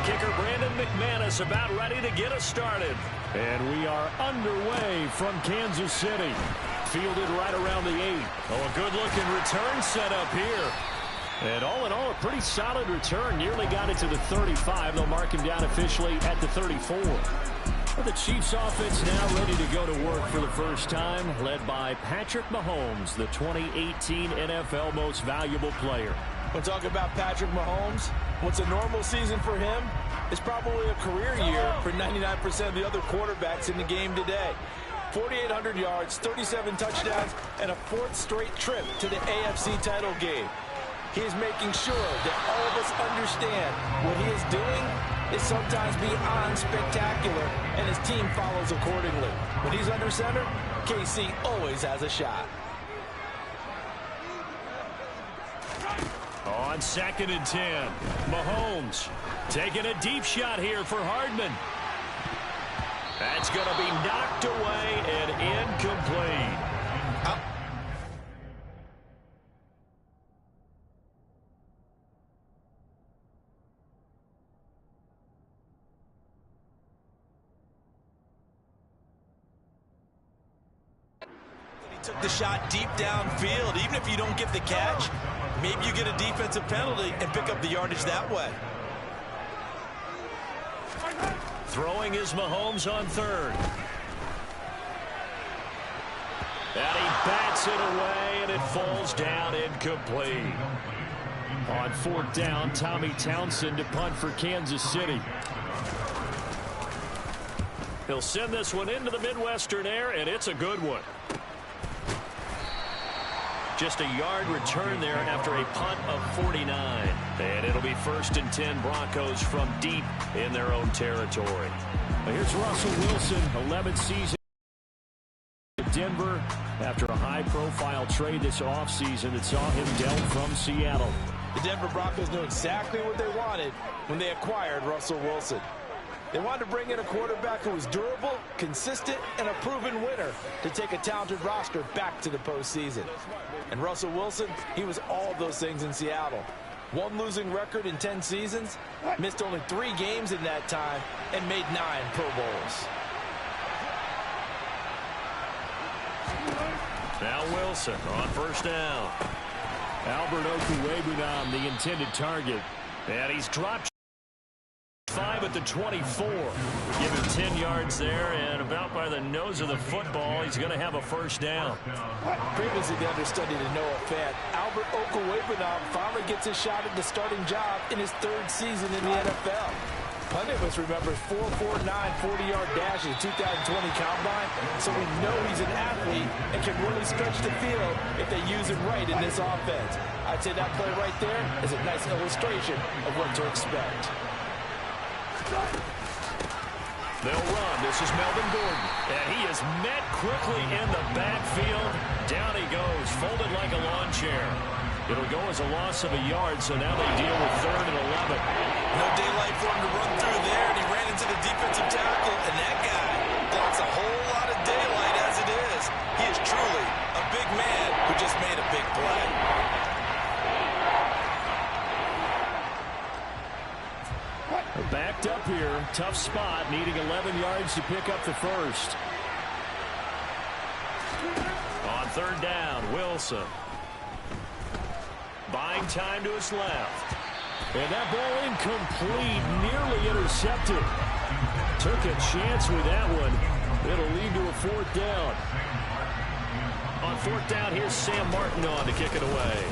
kicker Brandon McManus about ready to get us started. And we are underway from Kansas City. Fielded right around the 8. Oh, a good-looking return set up here. And all in all, a pretty solid return. Nearly got it to the 35. They'll mark him down officially at the 34. But the Chiefs offense now ready to go to work for the first time, led by Patrick Mahomes, the 2018 NFL Most Valuable Player. When talking about Patrick Mahomes, what's a normal season for him is probably a career year for 99% of the other quarterbacks in the game today. 4,800 yards, 37 touchdowns, and a 4th straight trip to the AFC title game. He is making sure that all of us understand what he is doing is sometimes beyond spectacular, and his team follows accordingly. When he's under center, KC always has a shot. On 2nd and 10, Mahomes taking a deep shot here for Hardman. That's going to be knocked away and incomplete. Took the shot deep downfield. Even if you don't get the catch, maybe you get a defensive penalty and pick up the yardage that way. Throwing is Mahomes on 3rd. And he bats it away, and it falls down incomplete. On 4th down, Tommy Townsend to punt for Kansas City. He'll send this one into the Midwestern air, and it's a good one. Just a yard return there after a punt of 49. And it'll be 1st and 10 Broncos from deep in their own territory. Well, here's Russell Wilson, 11th season in Denver after a high-profile trade this offseason that saw him dealt from Seattle. The Denver Broncos knew exactly what they wanted when they acquired Russell Wilson. They wanted to bring in a quarterback who was durable, consistent, and a proven winner to take a talented roster back to the postseason. And Russell Wilson, he was all of those things in Seattle. 1 losing record in 10 seasons, missed only 3 games in that time, and made 9 Pro Bowls. Now Wilson on 1st down. Albert Okwuegbunam, the intended target. And he's dropped 5 at the 24. Give him 10 yards there, and about by the nose of the football, he's going to have a 1st down. Previously the understudy to Noah Fant, Albert Okwuegbunam finally gets a shot at the starting job in his 3rd season in the NFL. Punditmus remembers 4.49 40-yard dash in the 2020 Combine, so we know he's an athlete and can really stretch the field if they use him right in this offense. I'd say that play right there is a nice illustration of what to expect. They'll run. This is Melvin Gordon. And he is met quickly in the backfield. Down he goes, folded like a lawn chair. It'll go as a loss of a yard, so now they deal with 3rd and 11. No daylight for him to run through there, and he ran into the defensive tackle, and that guy blocks a whole lot of daylight as it is. He is truly a big man who just made a big play. Backed up here, tough spot, needing 11 yards to pick up the 1st. On 3rd down, Wilson. Buying time to his left. And that ball incomplete, nearly intercepted. Took a chance with that one. It'll lead to a 4th down. On 4th down, here's Sam Martin on to kick it away.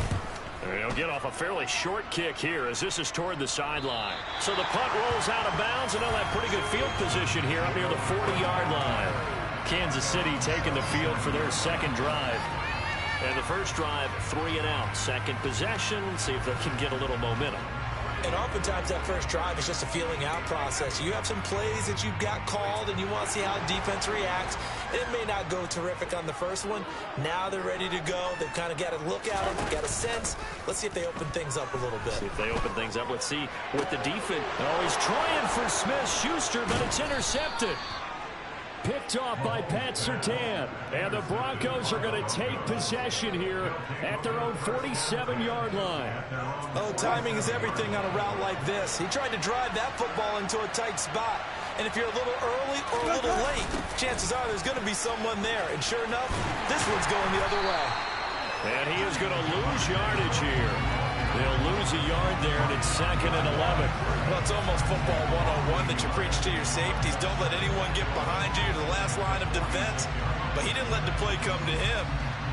He'll get off a fairly short kick here as this is toward the sideline. So the punt rolls out of bounds, and they'll have pretty good field position here up near the 40-yard line. Kansas City taking the field for their 2nd drive. And the 1st drive, 3 and out. 2nd possession, see if they can get a little momentum. And oftentimes that 1st drive is just a feeling out process. You have some plays that you've got called and you want to see how defense reacts. It may not go terrific on the 1st one. Now they're ready to go. They've kind of got to look at them, got a sense. Let's see if they open things up a little bit. See if they open things up. Let's see with the defense. Oh, he's trying for Smith-Schuster, but it's intercepted. picked off by Pat Surtain. And the Broncos are going to take possession here at their own 47-yard line. Oh, timing is everything on a route like this. He tried to drive that football into a tight spot. And if you're a little early or a little late, chances are there's going to be someone there. And sure enough, this one's going the other way. And he is going to lose yardage here. They'll lose a yard there, and it's 2nd and 11. Well, it's almost football 101 that you preach to your safeties. Don't let anyone get behind you to the last line of defense. But he didn't let the play come to him.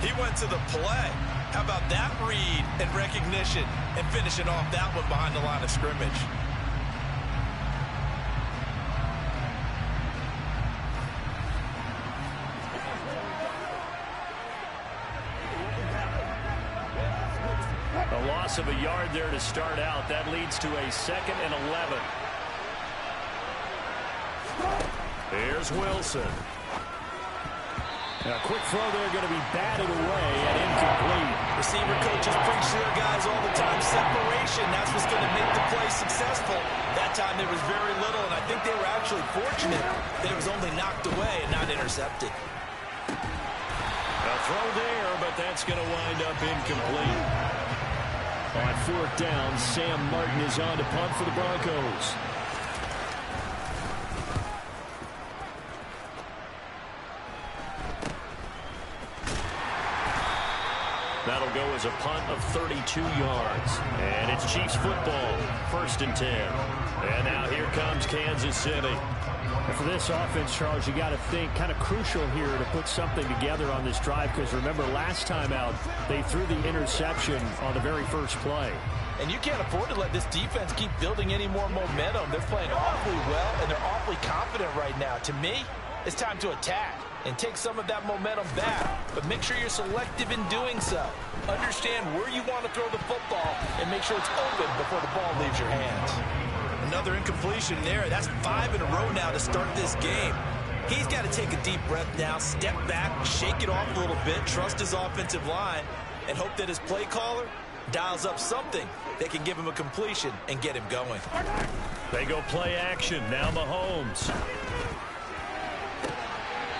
He went to the play. How about that read and recognition and finishing off that one behind the line of scrimmage? A loss of a yard there to start out. That leads to a 2nd and 11. Here's Wilson. A quick throw there going to be batted away and incomplete. Receiver coaches preach to their guys all the time. Separation, that's what's going to make the play successful. That time there was very little, and I think they were actually fortunate that it was only knocked away and not intercepted. A throw there, but that's going to wind up incomplete. On 4th down, Sam Martin is on to punt for the Broncos. That'll go as a punt of 32 yards. And it's Chiefs football, 1st and 10. And now here comes Kansas City. And for this offense, Charles, you got to think kind of crucial here to put something together on this drive, because remember last time out they threw the interception on the very first play. And you can't afford to let this defense keep building any more momentum. They're playing awfully well, and they're awfully confident right now. To me, it's time to attack and take some of that momentum back. But make sure you're selective in doing so. Understand where you want to throw the football and make sure it's open before the ball leaves your hands. Another incompletion there. That's 5 in a row now to start this game. He's got to take a deep breath now, step back, shake it off a little bit, trust his offensive line, and hope that his play caller dials up something that can give him a completion and get him going. They go play action. Now Mahomes.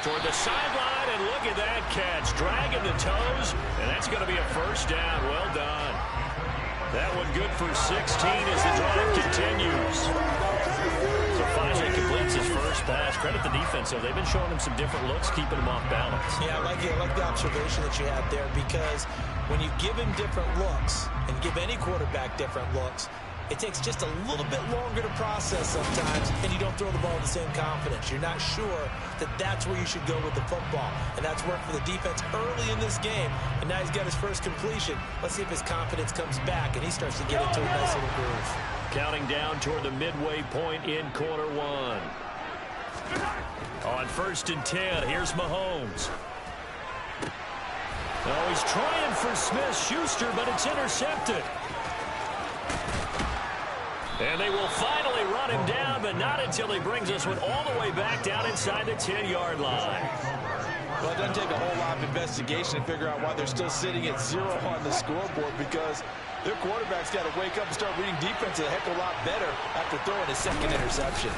Toward the sideline, and look at that catch. Dragging the toes, and that's going to be a 1st down. Well done. That one good for 16 as the drive continues. So finally completes his first pass. Credit the defense, though. They've been showing him some different looks, keeping him off balance. Yeah, I like it. I like the observation that you had there, because when you give him different looks and give any quarterback different looks, it takes just a little bit longer to process sometimes, and you don't throw the ball with the same confidence. You're not sure that that's where you should go with the football, and that's worked for the defense early in this game, and now he's got his first completion. Let's see if his confidence comes back, and he starts to get into a nice little groove. Counting down toward the midway point in quarter 1. On 1st and 10, here's Mahomes. Oh, he's trying for Smith-Schuster, but it's intercepted. And they will finally run him down, but not until he brings this one all the way back down inside the 10-yard line. Well, it doesn't take a whole lot of investigation to figure out why they're still sitting at 0 on the scoreboard, because their quarterback's got to wake up and start reading defense a heck of a lot better after throwing his 2nd interception.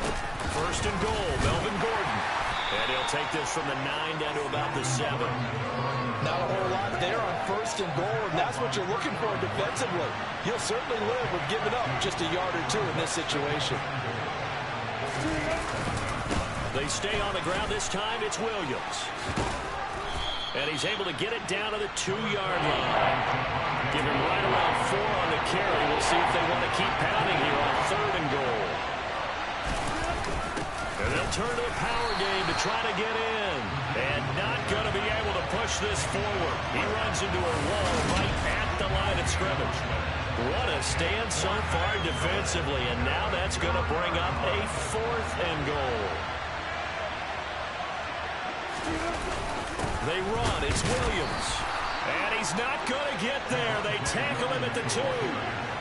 1st and goal, Melvin Gordon. And he'll take this from the 9 down to about the 7. Not a whole lot there on 1st and goal, and that's what you're looking for defensively. You'll certainly live with giving up just a yard or 2 in this situation. They stay on the ground. This time it's Williams. And he's able to get it down to the 2-yard line. Give him right around 4 on the carry. We'll see if they want to keep pounding here on 3rd and goal. And they'll turn to the power game to try to get in. And not going to be able to push this forward. He runs into a wall right at the line of scrimmage. What a stand so far defensively. And now that's going to bring up a 4th and goal. They run. It's Williams. And he's not going to get there. They tackle him at the 2.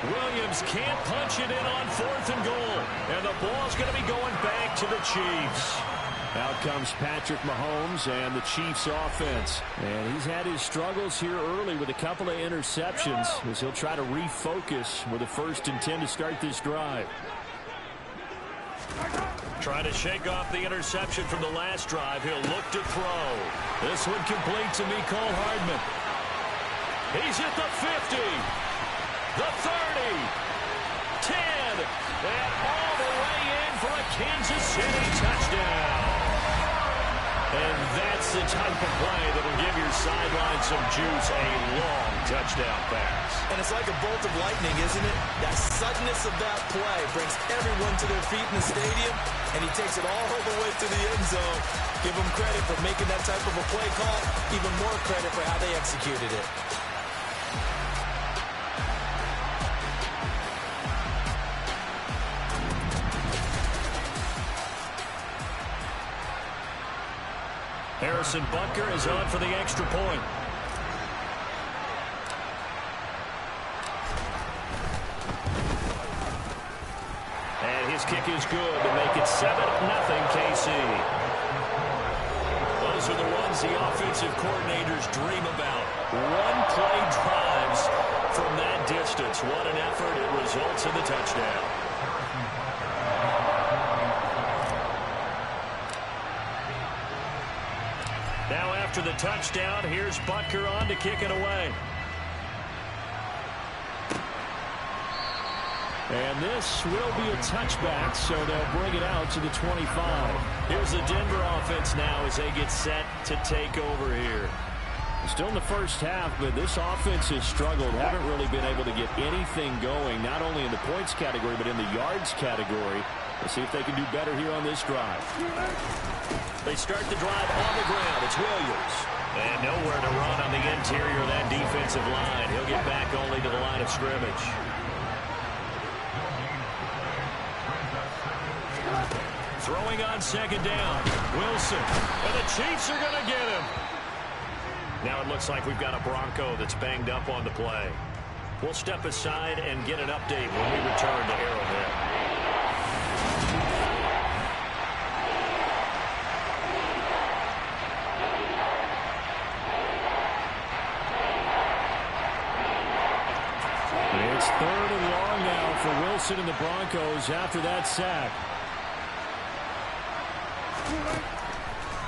Williams can't punch it in on 4th and goal. And the ball's going to be going back to the Chiefs. Out comes Patrick Mahomes and the Chiefs offense. And he's had his struggles here early with a couple of interceptions as he'll try to refocus with a 1st and 10 to start this drive. Trying to shake off the interception from the last drive. He'll look to throw. This one complete to Mecole Hardman. He's at the 50, the 30, 10, and all the way in for a Kansas City touchdown. And that's the type of play that will give your sideline some juice, a long touchdown pass. And it's like a bolt of lightning, isn't it? That suddenness of that play brings everyone to their feet in the stadium, and he takes it all the way to the end zone. Give him credit for making that type of a play call, even more credit for how they executed it. Harrison Butker is on for the extra point. And his kick is good to make it 7-0 KC. Those are the ones the offensive coordinators dream about. One-play drives from that distance. What an effort. It results in the touchdown. Now after the touchdown, here's Butker on to kick it away. And this will be a touchback, so they'll bring it out to the 25. Here's the Denver offense now as they get set to take over here. Still in the first half, but this offense has struggled. Haven't really been able to get anything going, not only in the points category, but in the yards category. Let's see if they can do better here on this drive. They start the drive on the ground. It's Williams. And nowhere to run on the interior of that defensive line. He'll get back only to the line of scrimmage. Throwing on second down. Wilson. And the Chiefs are going to get him. Now it looks like we've got a Bronco that's banged up on the play. We'll step aside and get an update when we return to Arrowhead. It's 3rd and long now for Wilson and the Broncos after that sack.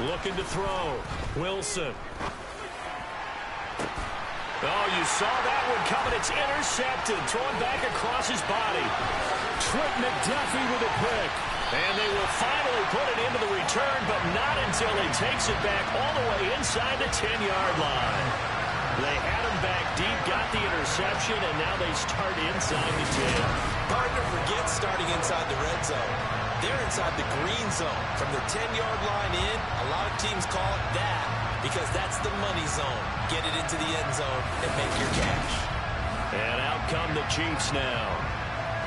Looking to throw. Wilson. Oh, you saw that one coming. It's intercepted. Throwing back across his body. Trent McDuffie with a pick. And they will finally put it into the return, but not until he takes it back all the way inside the 10-yard line. They had him back deep, got the interception, and now they start inside the 10. Hard to forget starting inside the red zone. They're inside the green zone. From the 10-yard line in, a lot of teams call it that because that's the money zone. Get it into the end zone and make your cash. And out come the Chiefs now.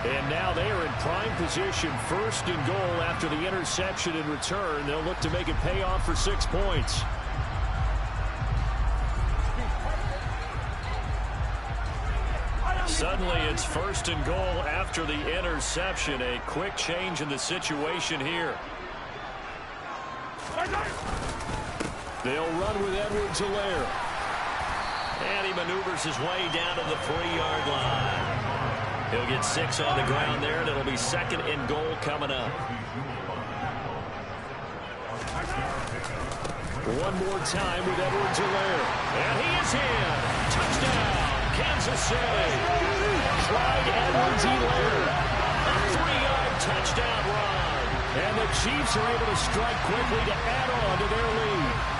And now they are in prime position, 1st and goal after the interception in return. They'll look to make it pay off for 6 points. Suddenly it's 1st and goal after the interception. A quick change in the situation here. They'll run with Edwards-Helaire. And he maneuvers his way down to the 3-yard line. He'll get 6 on the ground there, and it'll be 2nd and goal coming up. One more time with Edwards-Helaire. And he is in. Touchdown, Kansas City. Clyde Edwards-Helaire. A 3-yard touchdown run. And the Chiefs are able to strike quickly to add on to their lead.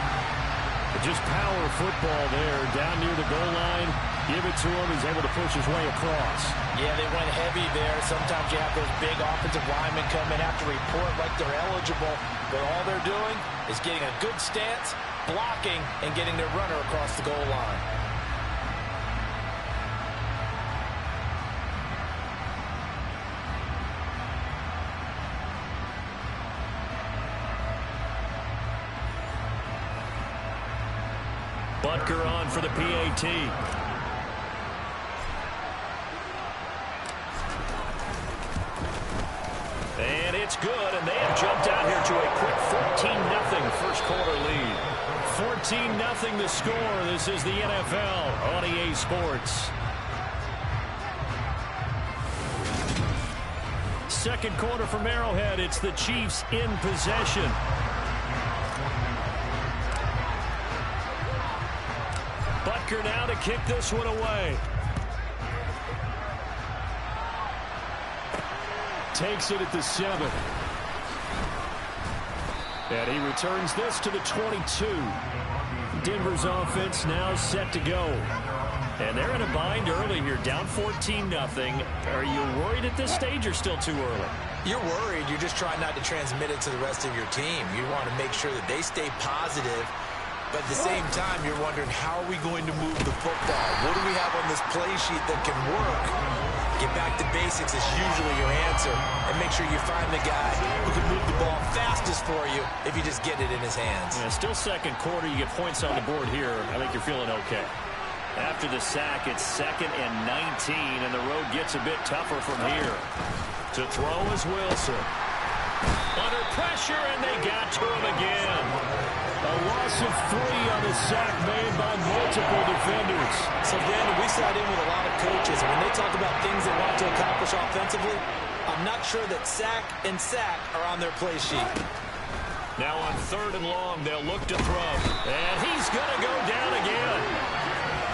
Just power football there, down near the goal line. Give it to him. He's able to push his way across. Yeah, they went heavy there. Sometimes you have those big offensive linemen come in, have to report like they're eligible. But all they're doing is getting a good stance, blocking, and getting their runner across the goal line. Butker on for the PAT. And it's good, and they have jumped out here to a quick 14-0 first quarter lead. 14-0 the score. This is the NFL on EA Sports. second quarter from Arrowhead. It's the Chiefs in possession. Butker now to kick this one away. Takes it at the 7. And he returns this to the 22. Denver's offense now set to go. And they're in a bind early here, down 14-0. Are you worried at this stage or still too early? You're worried. You're just trying not to transmit it to the rest of your team. You want to make sure that they stay positive. But at the same time, you're wondering, how are we going to move the football? What do we have on this play sheet that can work? Get back to basics is usually your answer. And make sure you find the guy who can move the ball fastest for you if you just get it in his hands. Yeah, still second quarter. You get points on the board here. I think you're feeling okay. After the sack, it's 2nd and 19, and the road gets a bit tougher from here. To throw is Wilson. Under pressure, and they got to him again. A loss of 3 on the sack made by multiple defenders. So, Brandon, we sat in with a lot of coaches, and when they talk about things they want to accomplish offensively, I'm not sure that sack and sack are on their play sheet. Now on 3rd and long, they'll look to throw. And he's going to go down again.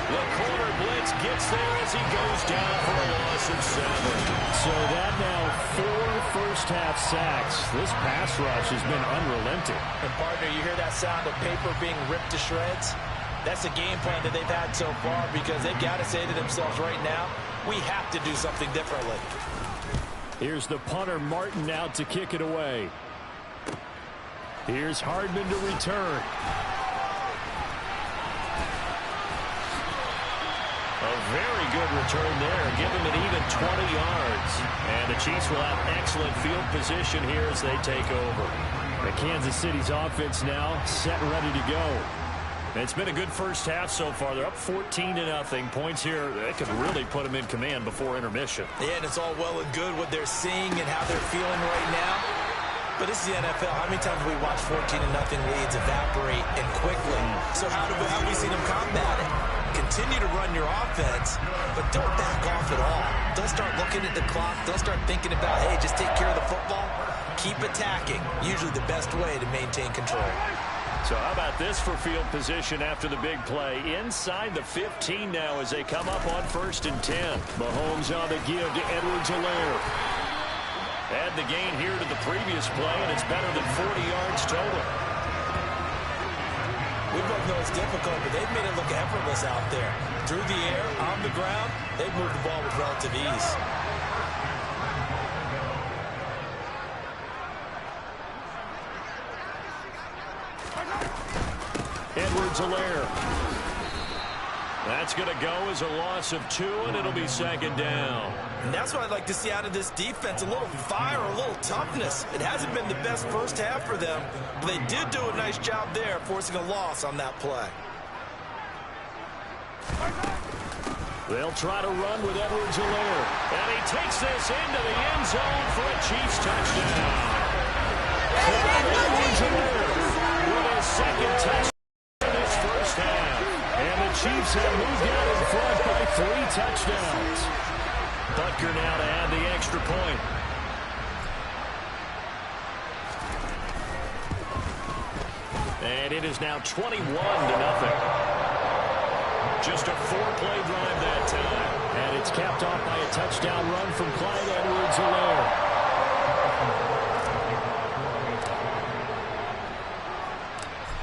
The corner blitz gets there as he goes down for a loss of 7. So that now 4 first-half sacks. This pass rush has been unrelenting. And, partner, you hear that sound of paper being ripped to shreds? That's the game plan that they've had so far, because they've got to say to themselves right now, we have to do something differently. Here's the punter, Martin, out to kick it away. Here's Hardman to return. A very good return there. Give him an even 20 yards. And the Chiefs will have excellent field position here as they take over. The Kansas City's offense now set and ready to go. And it's been a good first half so far. They're up 14-0. Points here, that could really put them in command before intermission. Yeah, and it's all well and good what they're seeing and how they're feeling right now. But this is the NFL. How many times have we watched 14-0 leads evaporate and quickly? So how have we seen them combat it? Continue to run your offense, but don't back off at all. Don't start looking at the clock. Don't start thinking about, hey, just take care of the football. Keep attacking. Usually the best way to maintain control. So how about this for field position after the big play? Inside the 15 now as they come up on 1st and 10. Mahomes on the give to Edwards-Helaire. Add the gain here to the previous play, and it's better than 40 yards total. We both know it's difficult, but they've made it look effortless out there. Through the air, on the ground, they've moved the ball with relative ease. Edwards-Helaire. That's going to go as a loss of 2, and it'll be 2nd down. And that's what I'd like to see out of this defense, a little fire, a little toughness. It hasn't been the best first half for them, but they did do a nice job there, forcing a loss on that play. They'll try to run with Edwards-Helaire. And he takes this into the end zone for a Chiefs touchdown. Edwards-Helaire with his 2nd touchdown in this first half. And the Chiefs have moved out in front by 3 touchdowns. Butker now to add the extra point. And it is now 21-0. Just a 4-play drive that time. And it's capped off by a touchdown run from Clyde Edwards-Helaire.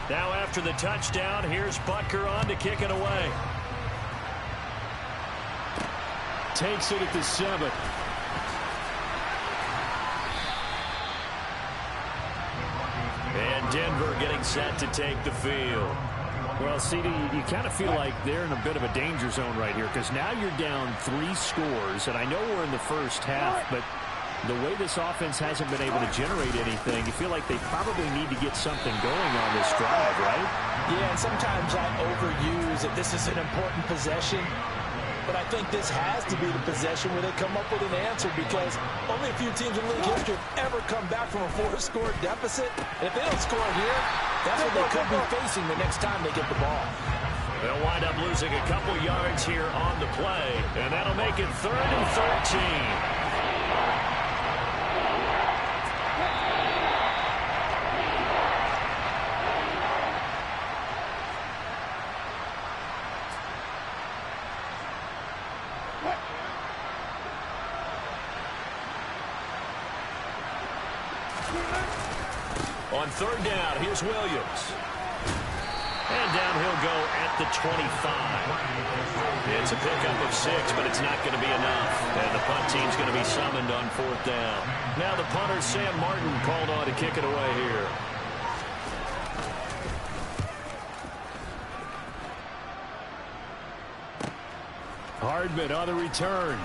Now after the touchdown, here's Butker on to kick it away. Takes it at the 7. And Denver getting set to take the field. Well, CD, you kind of feel like they're in a bit of a danger zone right here, because now you're down 3 scores, and I know we're in the first half, but the way this offense hasn't been able to generate anything, you feel like they probably need to get something going on this drive, right? Yeah, and sometimes I overuse that this is an important possession, but I think this has to be the possession where they come up with an answer, because only a few teams in league history have ever come back from a 4-score deficit. And if they don't score here, that's what they could be facing the next time they get the ball. They'll wind up losing a couple yards here on the play, and that'll make it 3rd and 13. On third down, here's Williams. And down he'll go at the 25. It's a pickup of 6, but it's not going to be enough. And the punt team's going to be summoned on fourth down. Now the punter, Sam Martin, called on to kick it away here. Hardman on the return.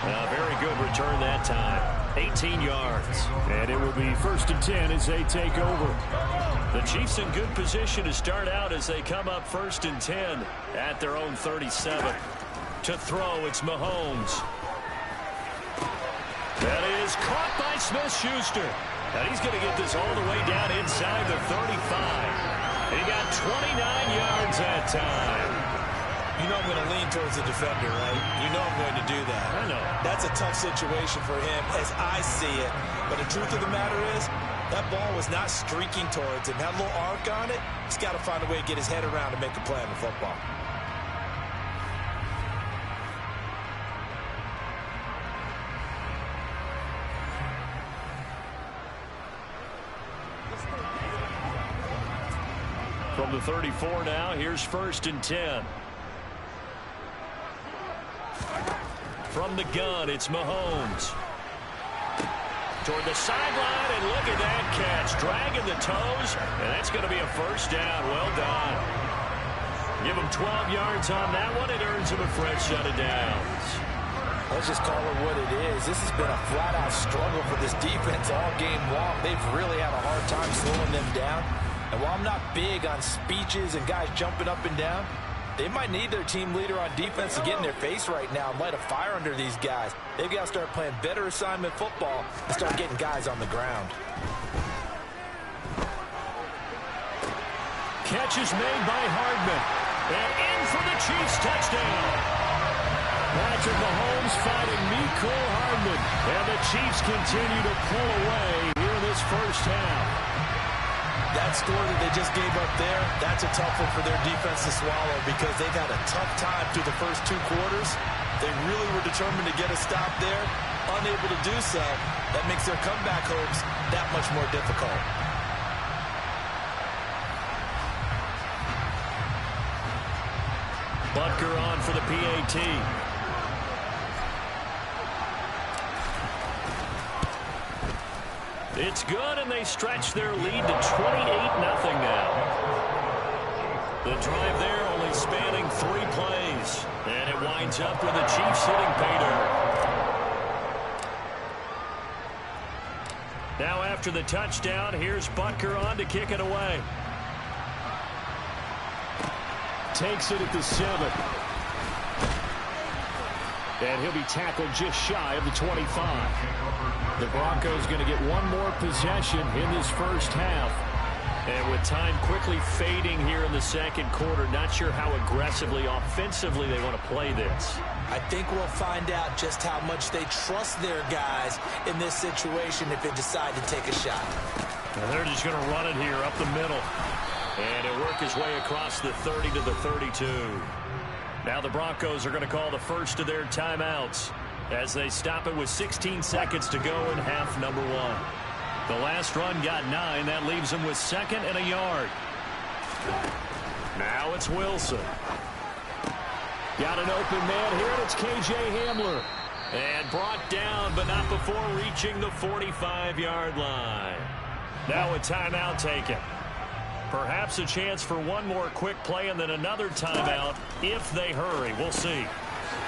A very good return that time. 18 yards. And it will be 1st and 10 as they take over. The Chiefs in good position to start out as they come up 1st and 10 at their own 37. To throw, it's Mahomes. That is caught by Smith-Schuster. And he's going to get this all the way down inside the 35. He got 29 yards that time. You know I'm going to lean towards the defender, right? You know I'm going to do that. I know. That's a tough situation for him as I see it. But the truth of the matter is, that ball was not streaking towards him. That little arc on it, he's got to find a way to get his head around to make a play on the football. From the 34 now, here's 1st and 10. From the gun, it's Mahomes. Toward the sideline, and look at that catch. Dragging the toes, and that's going to be a 1st down. Well done. Give him 12 yards on that one. It earns him a fresh set of downs. Let's just call it what it is. This has been a flat-out struggle for this defense all game long. They've really had a hard time slowing them down. And while I'm not big on speeches and guys jumping up and down, they might need their team leader on defense to get in their face right now and light a fire under these guys. They've got to start playing better assignment football and start getting guys on the ground. Catch is made by Hardman. And in for the Chiefs touchdown. Patrick Mahomes fighting Mecole Hardman. And the Chiefs continue to pull away here in this first half. That score that they just gave up there, that's a tough one for their defense to swallow because they've had a tough time through the first 2 quarters. They really were determined to get a stop there, unable to do so. That makes their comeback hopes that much more difficult. Butker on for the PAT. It's good, and they stretch their lead to 28-0 now. The drive there only spanning 3 plays, and it winds up with the Chiefs hitting pay dirt. Now after the touchdown, here's Butker on to kick it away. Takes it at the 7. And he'll be tackled just shy of the 25. The Broncos going to get one more possession in this first half. And with time quickly fading here in the second quarter, not sure how aggressively, offensively they want to play this. I think we'll find out just how much they trust their guys in this situation if they decide to take a shot. And they're just going to run it here up the middle. And it'll work his way across the 30 to the 32. Now the Broncos are going to call the first of their timeouts as they stop it with 16 seconds to go in half number 1. The last run got 9. That leaves them with 2nd and a yard. Now it's Wilson. Got an open man here, and it's K.J. Hamler. And brought down, but not before reaching the 45-yard line. Now a timeout taken. Perhaps a chance for one more quick play and then another timeout if they hurry. We'll see.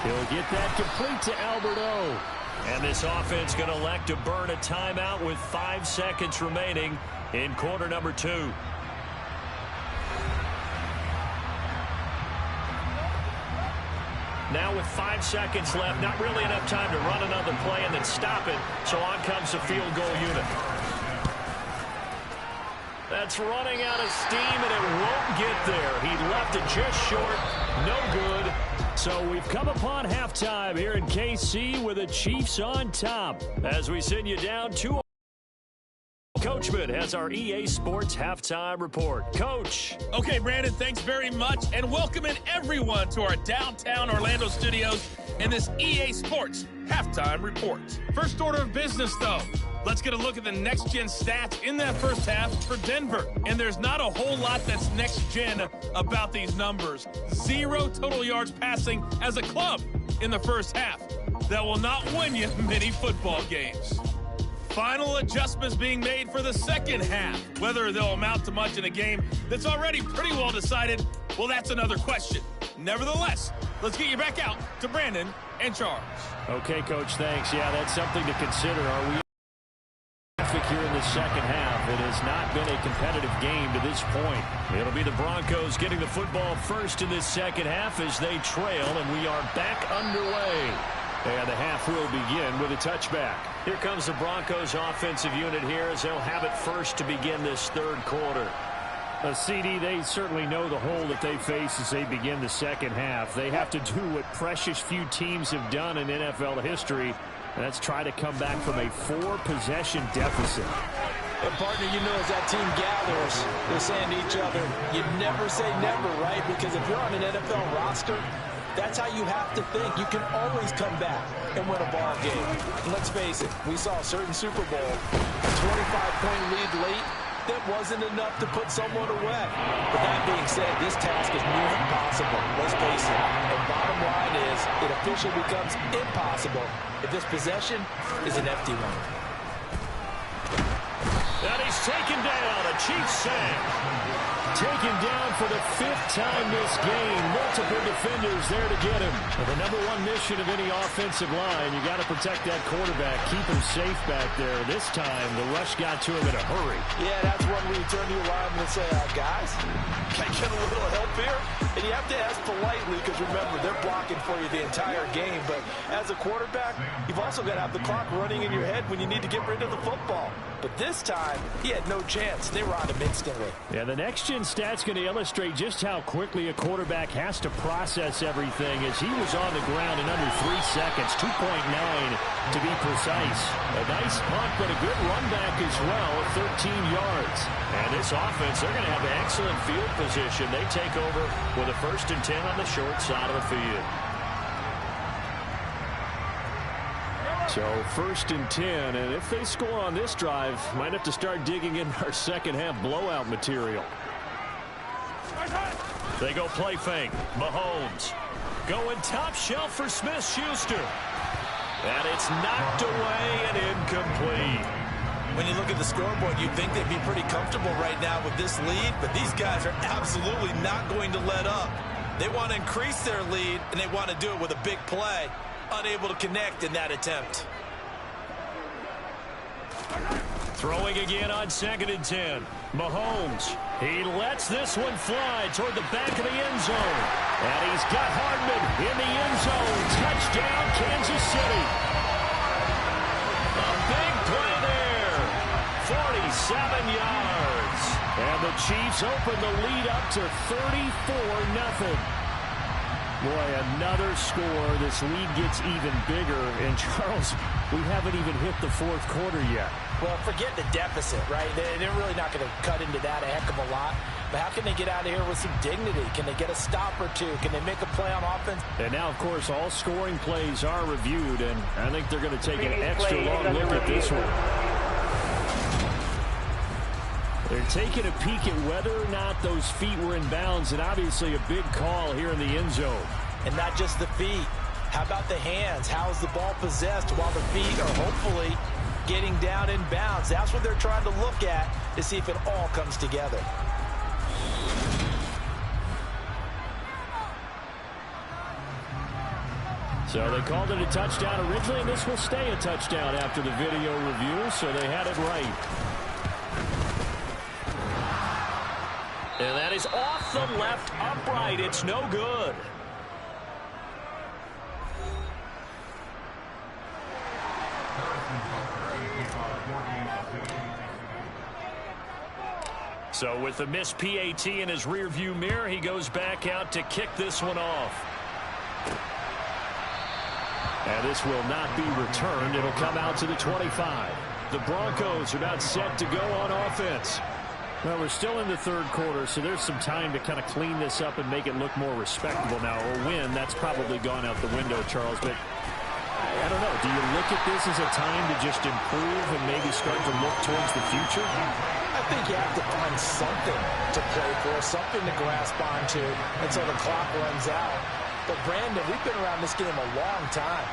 He'll get that complete to Albert O. And this offense going to elect to burn a timeout with 5 seconds remaining in quarter number 2. Now with 5 seconds left, not really enough time to run another play and then stop it. So on comes the field goal unit. That's running out of steam, and it won't get there. He left it just short. No good. So we've come upon halftime here in KC with the Chiefs on top as we send you down 2. Coachman has our EA Sports Halftime Report. Coach. Okay, Brandon, thanks very much, and welcome in everyone to our downtown Orlando studios in this EA Sports Halftime Report. First order of business, though. Let's get a look at the next-gen stats in that first half for Denver. And there's not a whole lot that's next-gen about these numbers. 0 total yards passing as a club in the first half. That will not win you many football games. Final adjustments being made for the second half. Whether they'll amount to much in a game that's already pretty well decided, well, that's another question. Nevertheless, let's get you back out to Brandon and Charles. Okay, Coach, thanks. Yeah, that's something to consider. Are we here in the second half? It has not been a competitive game to this point. It'll be the Broncos getting the football first in this second half as they trail, and we are back underway. And the half will begin with a touchback. Here comes the Broncos offensive unit here as they'll have it first to begin this third quarter. A CD, they certainly know the hole that they face as they begin the second half. They have to do what precious few teams have done in NFL history, and that's try to come back from a 4-possession deficit. And partner, you know, as that team gathers, they're saying to each other, you never say never, right? Because if you're on an NFL roster, that's how you have to think. You can always come back and win a ball game. And let's face it, we saw a certain Super Bowl, a 25-point lead late, that wasn't enough to put someone away. But that being said, this task is near impossible. Let's face it. And bottom line is, it officially becomes impossible if this possession is an empty one. And he's taken down. A Chiefs sack. Taken down for the 5th time this game. Multiple defenders there to get him. Well, the #1 mission of any offensive line, you got to protect that quarterback, keep him safe back there. This time, the rush got to him in a hurry. Yeah, that's one where you turn to your lineman and say, guys, can I get a little help here? And you have to ask politely because, remember, they're blocking for you the entire game. But as a quarterback, you've also got to have the clock running in your head when you need to get rid of the football. But this time, he had no chance. They were on him instantly. Yeah, the next-gen stat's going to illustrate just how quickly a quarterback has to process everything as he was on the ground in under 3 seconds, 2.9 to be precise. A nice punt, but a good run back as well, 13 yards. And this offense, they're going to have an excellent field position. They take over with a 1st and 10 on the short side of the field. So 1st and 10, and if they score on this drive, might have to start digging in our second half blowout material. They go play fake. Mahomes going top shelf for Smith-Schuster. And it's knocked away and incomplete. When you look at the scoreboard, you'd think they'd be pretty comfortable right now with this lead, but these guys are absolutely not going to let up. They want to increase their lead, and they want to do it with a big play. Unable to connect in that attempt. Throwing again on 2nd and 10. Mahomes, he lets this one fly toward the back of the end zone. And he's got Hardman in the end zone. Touchdown, Kansas City. A big play there. 47 yards. And the Chiefs open the lead up to 34-0. Boy, another score. This lead gets even bigger. And, Charles, we haven't even hit the 4th quarter yet. Well, forget the deficit, right? They're really not going to cut into that a heck of a lot. But how can they get out of here with some dignity? Can they get a stop or two? Can they make a play on offense? And now, of course, all scoring plays are reviewed. And I think they're going to take an extra long look at this one. They're taking a peek at whether or not those feet were in bounds, and obviously a big call here in the end zone. And not just the feet. How about the hands? How is the ball possessed while the feet are hopefully getting down in bounds? That's what they're trying to look at to see if it all comes together. So they called it a touchdown originally, and this will stay a touchdown after the video review, so they had it right. And that is off the left upright. It's no good. So with the missed PAT in his rearview mirror, he goes back out to kick this one off. And this will not be returned. It'll come out to the 25. The Broncos are about set to go on offense. Well, we're still in the third quarter, so there's some time to kind of clean this up and make it look more respectable now. Or win, that's probably gone out the window, Charles. But I don't know. Do you look at this as a time to just improve and maybe start to look towards the future? I think you have to find something to play for, something to grasp onto until the clock runs out. But, Brandon, we've been around this game a long time.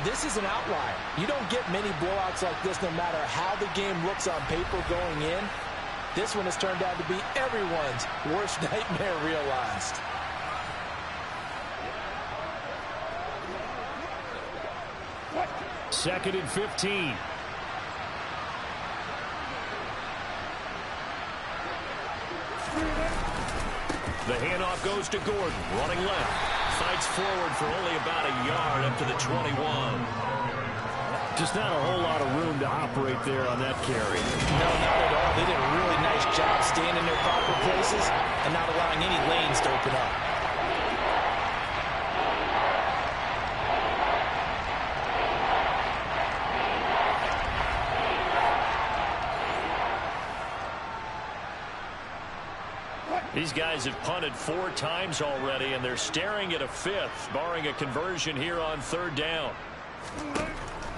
This is an outlier. You don't get many blowouts like this no matter how the game looks on paper going in. This one has turned out to be everyone's worst nightmare realized. Second and 15. The handoff goes to Gordon, running left. Fights forward for only about a yard up to the 21. Just not a whole lot of room to operate there on that carry. No, not at all. They did a really nice job staying in their proper places and not allowing any lanes to open up. These guys have punted 4 times already, and they're staring at a 5th, barring a conversion here on 3rd down.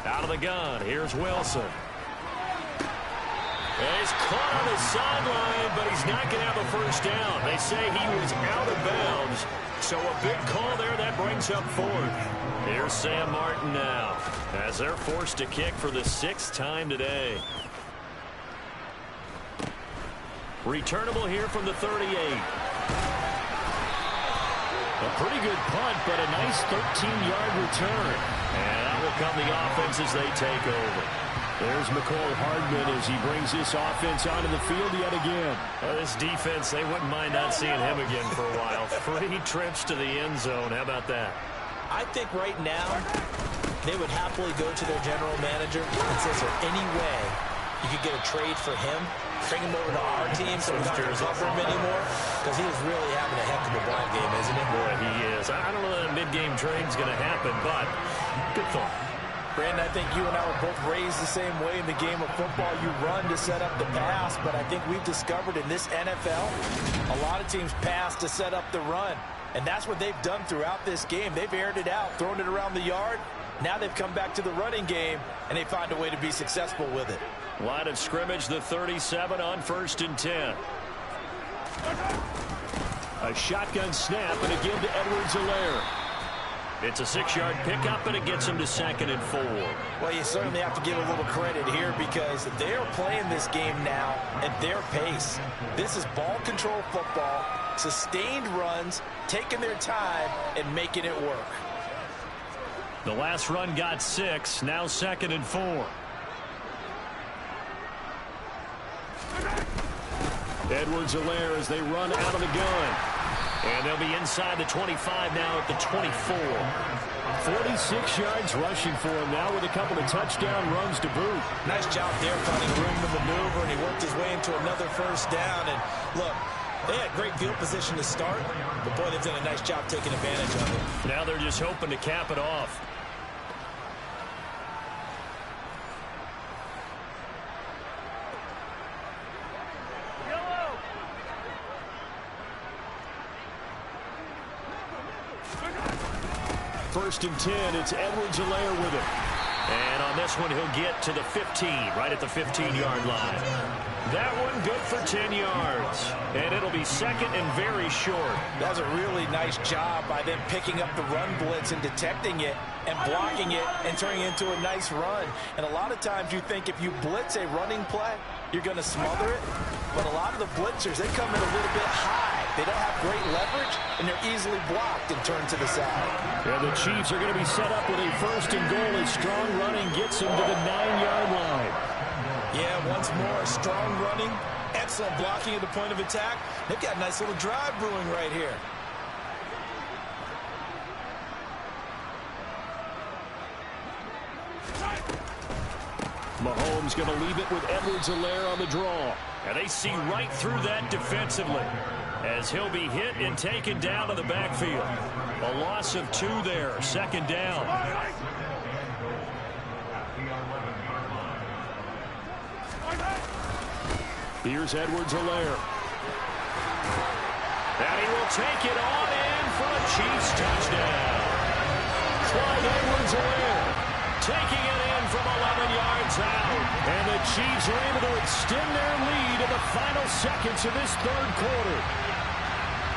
Out of the gun, here's Wilson. He's caught on the sideline, but he's not going to have a first down. They say he was out of bounds, so a big call there that brings up 4th. Here's Sam Martin now, as they're forced to kick for the 6th time today. Returnable here from the 38. A pretty good punt, but a nice 13-yard return. And that will come the offense as they take over. There's McCole Hardman as he brings this offense onto the field yet again. This defense, they wouldn't mind not seeing him again for a while. 3 trips to the end zone. How about that? I think right now they would happily go to their general manager and say, is there any way you could get a trade for him? Bring him over to our team so we don't have to cover him anymore? Because he is really having a heck of a ball game, isn't he? Boy, he is. I don't know that a mid-game trade's going to happen, but good thought. Brandon, I think you and I were both raised the same way in the game of football. You run to set up the pass, but I think we've discovered in this NFL, a lot of teams pass to set up the run. And that's what they've done throughout this game. They've aired it out, thrown it around the yard. Now they've come back to the running game, and they find a way to be successful with it. Line of scrimmage, the 37 on 1st and 10. A shotgun snap, and a give to Edwards-Helaire. It's a 6-yard pickup, and it gets him to 2nd and 4. Well, you certainly have to give a little credit here because they're playing this game now at their pace. This is ball control football, sustained runs, taking their time, and making it work. The last run got 6, now 2nd and 4. Edwards-Helaire as they run out of the gun. And they'll be inside the 25 now at the 24. 46 yards rushing for him now with a couple of touchdown runs to boot. Nice job there finding room to maneuver, and he worked his way into another first down. And look, they had great field position to start, but boy, they've done a nice job taking advantage of it. Now they're just hoping to cap it off. First and 10, it's Edwards-Helaire with it. And on this one, he'll get to the 15, right at the 15-yard line. That one good for 10 yards. And it'll be 2nd and very short. That's a really nice job by them picking up the run blitz and detecting it and blocking it and turning it into a nice run. And a lot of times you think if you blitz a running play, you're going to smother it. But a lot of the blitzers, they come in a little bit high. They don't have great leverage, and they're easily blocked and turned to the side. Yeah, the Chiefs are going to be set up with a 1st and goal as strong running gets them to the 9-yard line. Yeah, once more, strong running, excellent blocking at the point of attack. They've got a nice little drive brewing right here. Mahomes going to leave it with Edwards-Helaire on the draw. And they see right through that defensively as he'll be hit and taken down to the backfield. A loss of 2 there, 2nd down. Here's Edwards-Helaire. And he will take it on in for a Chiefs touchdown. Clyde Edwards-Helaire taking it in from 11 yards out. And the Chiefs are able to extend their lead in the final seconds of this third quarter.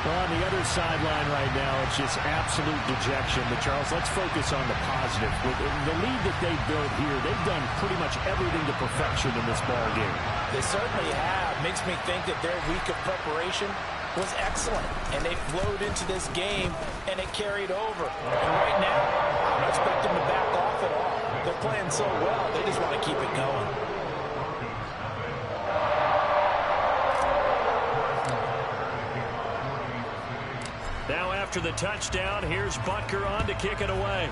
Well, on the other sideline right now, it's just absolute dejection. But, Charles, let's focus on the positive. With the lead that they built here, they've done pretty much everything to perfection in this ball game. They certainly have. Makes me think that their week of preparation was excellent. And they flowed into this game, and it carried over. And right now, I don't expect them to back off at all. They're playing so well, they just want to keep it going. Now after the touchdown, here's Butker on to kick it away.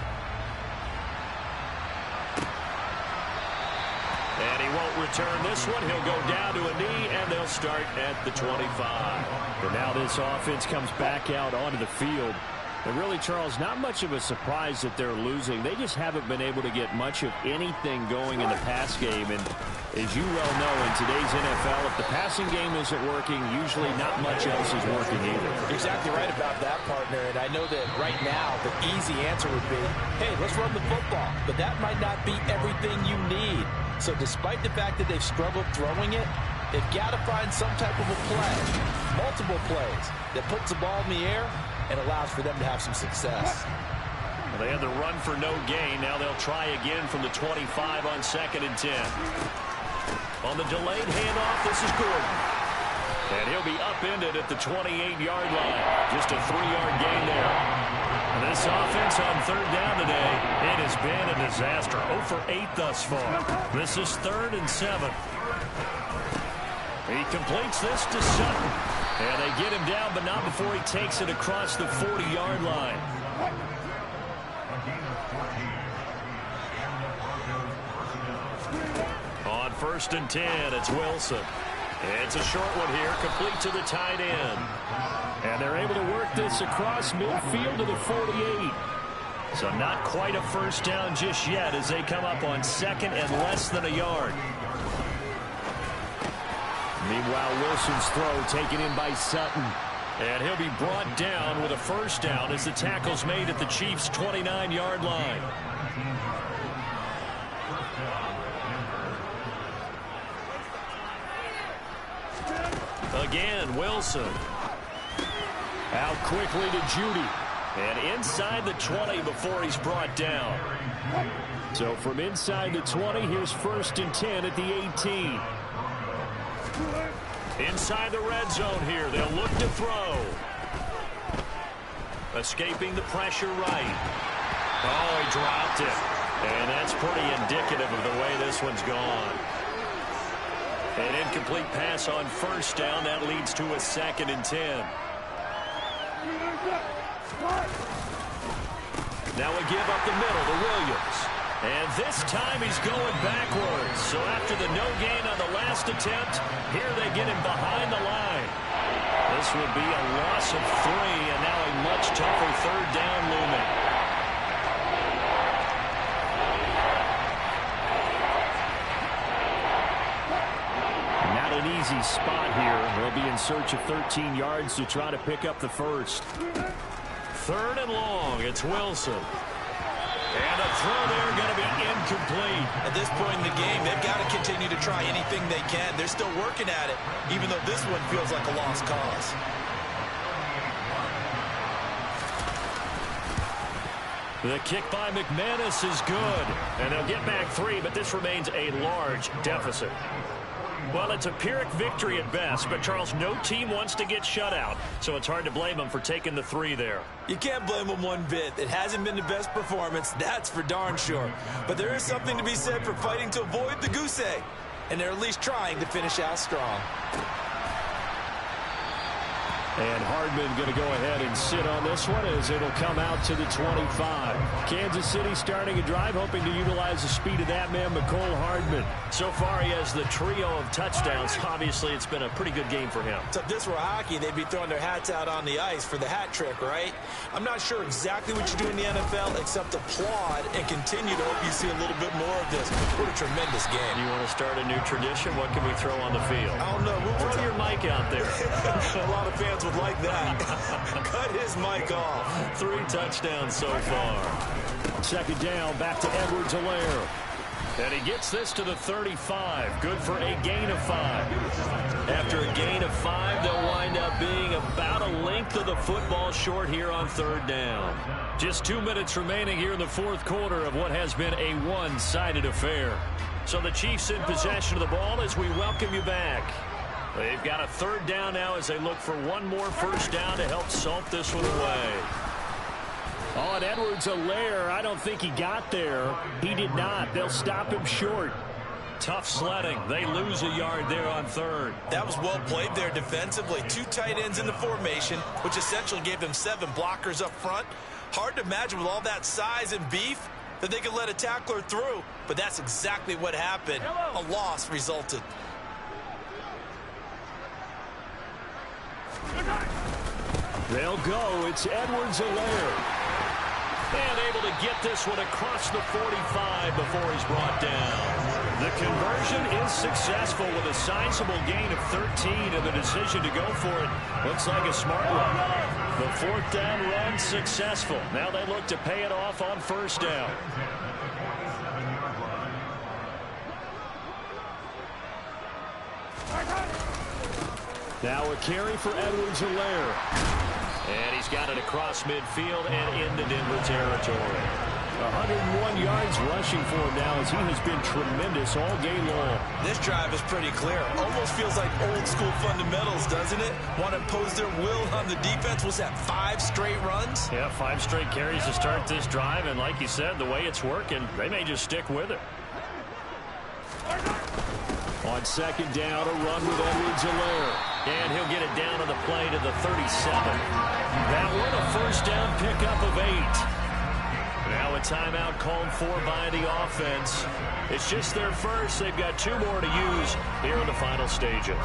And he won't return this one. He'll go down to a knee, and they'll start at the 25. And now this offense comes back out onto the field. And really, Charles, not much of a surprise that they're losing. They just haven't been able to get much of anything going in the pass game. And as you well know, in today's NFL, if the passing game isn't working, usually not much else is working either. You're exactly right about that, partner. And I know that right now the easy answer would be, hey, let's run the football. But that might not be everything you need. So despite the fact that they've struggled throwing it, they've got to find some type of a play, multiple plays, that puts the ball in the air and allows for them to have some success. Well, they had the run for no gain. Now they'll try again from the 25 on 2nd and 10. On the delayed handoff, this is Gordon. And he'll be upended at the 28-yard line. Just a 3-yard gain there. And this offense on 3rd down today, it has been a disaster. 0 for 8 thus far. This is 3rd and 7. He completes this to Sutton. And they get him down, but not before he takes it across the 40-yard line. On 1st and 10, it's Wilson. It's a short one here, complete to the tight end. And they're able to work this across midfield to the 48. So not quite a first down just yet as they come up on 2nd and less than a yard. Meanwhile, Wilson's throw taken in by Sutton. And he'll be brought down with a first down as the tackle's made at the Chiefs' 29-yard line. Again, Wilson. Out quickly to Judy. And inside the 20 before he's brought down. So from inside the 20, here's 1st and 10 at the 18. Inside the red zone here, they'll look to throw. Escaping the pressure right. Oh, he dropped it. And that's pretty indicative of the way this one's gone. An incomplete pass on 1st down. That leads to a 2nd and 10. Now we give up the middle to Williams. And this time he's going backwards. So after the no gain on the last attempt, here they get him behind the line. This would be a loss of 3, and now a much tougher 3rd down looming. Not an easy spot here. They'll be in search of 13 yards to try to pick up the first. 3rd and long, it's Wilson. And a throw there going to be incomplete. At this point in the game, they've got to continue to try anything they can. They're still working at it, even though this one feels like a lost cause. The kick by McManus is good. And they'll get back 3, but this remains a large deficit. Well, it's a Pyrrhic victory at best, but, Charles, no team wants to get shut out, so it's hard to blame them for taking the 3 there. You can't blame them one bit. It hasn't been the best performance, that's for darn sure. But there is something to be said for fighting to avoid the goose egg, and they're at least trying to finish out strong. And Hardman going to go ahead and sit on this one as it'll come out to the 25. Kansas City starting a drive, hoping to utilize the speed of that man, McCole Hardman. So far, he has the trio of touchdowns. Obviously, it's been a pretty good game for him. So if this were hockey, they'd be throwing their hats out on the ice for the hat trick, right? I'm not sure exactly what you do in the NFL except applaud and continue to hope you see a little bit more of this. What a tremendous game. You want to start a new tradition? What can we throw on the field? I don't know. Throw your mic out there. A lot of fans would like that. Cut his mic off. 3 touchdowns so far. Second down, back to Edwards-Helaire. And he gets this to the 35. Good for a gain of 5. After a gain of 5, they'll wind up being about a length of the football short here on third down. Just 2 minutes remaining here in the fourth quarter of what has been a one-sided affair. So the Chiefs in possession of the ball as we welcome you back. They've got a third down now as they look for one more first down to help salt this one away. Oh, and Edwards-Helaire, I don't think he got there. He did not. They'll stop him short. Tough sledding. They lose a yard there on third. That was well played there defensively. 2 tight ends in the formation, which essentially gave them 7 blockers up front. Hard to imagine with all that size and beef that they could let a tackler through, but that's exactly what happened. A loss resulted. They'll go. It's Edwards-Helaire. And able to get this one across the 45 before he's brought down. The conversion is successful with a sizable gain of 13, and the decision to go for it looks like a smart one. The fourth down run successful. Now they look to pay it off on first down. Now a carry for Edwards-Helaire. And he's got it across midfield and into Denver territory. 101 yards rushing for him now as he has been tremendous all game long. This drive is pretty clear. Almost feels like old school fundamentals, doesn't it? Want to impose their will on the defense. Was that 5 straight runs? Yeah, 5 straight carries to start this drive. And like you said, the way it's working, they may just stick with it. On second down, a run with Edwards-Helaire. And he'll get it down on the play to the 37. That one a first down pickup of 8. Now a timeout called for by the offense. It's just their first. They've got 2 more to use here in the final stages.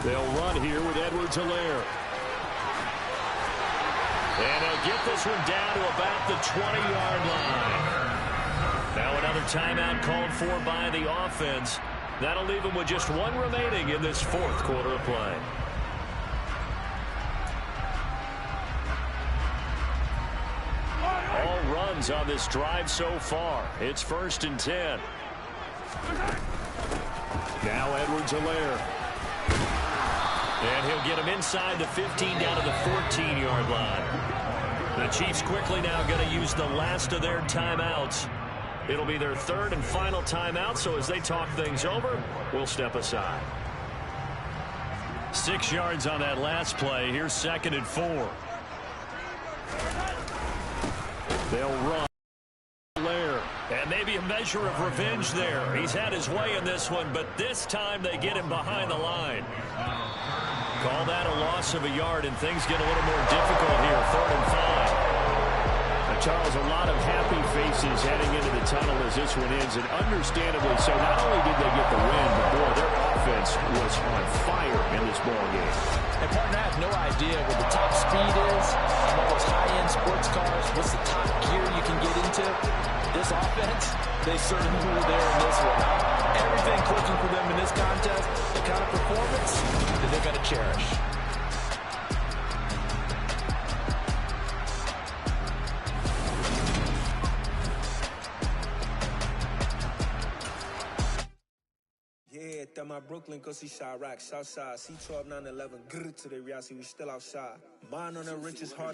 They'll run here with Edwards-Helaire. And they'll get this one down to about the 20-yard line. Now another timeout called for by the offense. That'll leave them with just 1 remaining in this fourth quarter of play. All runs on this drive so far. It's 1st and 10. Now Edwards-Helaire. And he'll get him inside the 15 down to the 14-yard line. The Chiefs quickly now going to use the last of their timeouts. It'll be their 3rd and final timeout, so as they talk things over, we'll step aside. 6 yards on that last play. Here's 2nd and 4. They'll run. And maybe a measure of revenge there. He's had his way in this one, but this time they get him behind the line. Call that a loss of a yard, and things get a little more difficult here. 3rd and 5. Now, Charles, a lot of happy faces heading into the tunnel as this one ends, and understandably so. Not only did they get the win, but boy, their offense was on fire in this ball game. And partner, I have no idea what the top speed is on all those high-end sports cars. What's the top gear you can get into? This offense, they certainly were there in this one. Everything clicking for them in this contest, the kind of performance that they're going to cherish. Yeah, that my Brooklyn, go see Chirac, Southside, C12, 911, grrr to the reality, we still outside. Mine on the richest heart.